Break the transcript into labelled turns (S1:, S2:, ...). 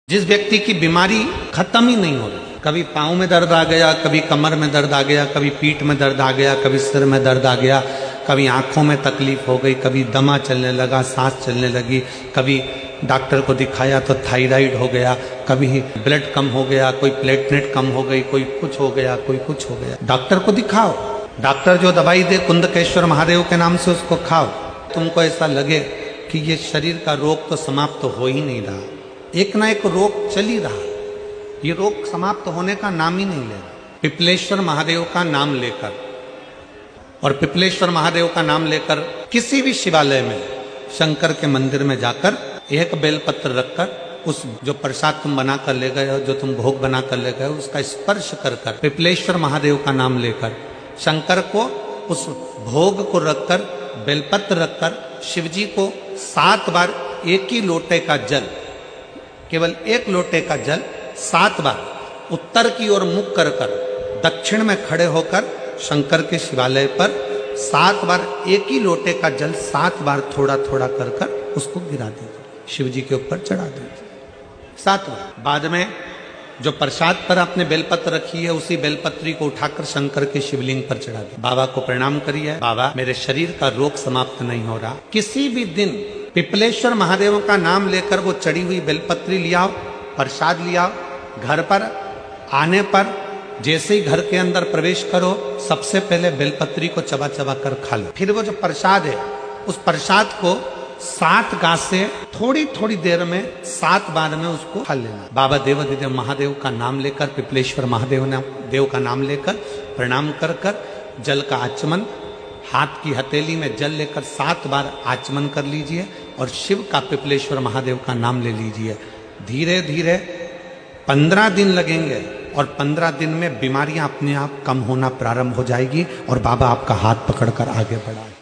S1: जिस व्यक्ति की बीमारी खत्म ही नहीं हो रही, कभी पाँव में दर्द आ गया, कभी कमर में दर्द आ गया, कभी पीठ में दर्द आ गया, कभी सिर में दर्द आ गया, कभी आंखों में तकलीफ हो गई, कभी दमा चलने लगा, सांस चलने लगी, कभी डॉक्टर को दिखाया तो थायराइड हो गया, कभी ब्लड कम हो गया, कोई प्लेटलेट कम हो गई, कोई कुछ हो गया, कोई कुछ हो गया। डॉक्टर को दिखाओ, डॉक्टर जो दवाई दे कुंदकेश्वर महादेव के नाम से उसको खाओ। तुमको ऐसा लगे कि ये शरीर का रोग तो समाप्त हो ही नहीं रहा, एक ना एक रोग चल ही रहा, ये रोग समाप्त होने का नाम ही नहीं ले रहा। पिपलेश्वर महादेव का नाम लेकर और पिपलेश्वर महादेव का नाम लेकर किसी भी शिवालय में, शंकर के मंदिर में जाकर एक बेलपत्र रखकर उस जो प्रसाद तुम बना कर ले गए हो, जो तुम भोग बना कर ले गए हो, उसका स्पर्श कर कर पिपलेश्वर महादेव का नाम लेकर शंकर को उस भोग को रखकर, बेलपत्र रखकर शिवजी को 7 बार एक ही लोटे का जल, केवल एक लोटे का जल 7 बार उत्तर की ओर मुख कर कर दक्षिण में खड़े होकर शंकर के शिवालय पर 7 बार एक ही लोटे का जल 7 बार थोड़ा थोड़ा कर कर उसको गिरा दीजिए, शिव जी के ऊपर चढ़ा दीजिए 7 बार। बाद में जो प्रसाद पर आपने बेलपत्र रखी है, उसी बेलपत्री को उठाकर शंकर के शिवलिंग पर चढ़ा दीजिए। बाबा को प्रणाम करिए, बाबा मेरे शरीर का रोग समाप्त नहीं हो रहा। किसी भी दिन पिपलेश्वर महादेव का नाम लेकर वो चढ़ी हुई बेलपत्री लियाओ, प्रसाद लियाओ, घर पर आने पर जैसे ही घर के अंदर प्रवेश करो, सबसे पहले बेलपत्री को चबा चबा कर खा लो। फिर वो जो प्रसाद है, उस प्रसाद को 7 गांठ से थोड़ी थोड़ी देर में 7 बार में उसको खा लेना। बाबा देवाधिदेव महादेव का नाम लेकर, पिपलेश्वर महादेव का नाम लेकर प्रणाम कर कर जल का आचमन, हाथ की हथेली में जल लेकर 7 बार आचमन कर लीजिए और शिव का, पिपलेश्वर महादेव का नाम ले लीजिए। धीरे धीरे 15 दिन लगेंगे और 15 दिन में बीमारियां अपने आप कम होना प्रारंभ हो जाएगी और बाबा आपका हाथ पकड़कर आगे बढ़ाएंगे।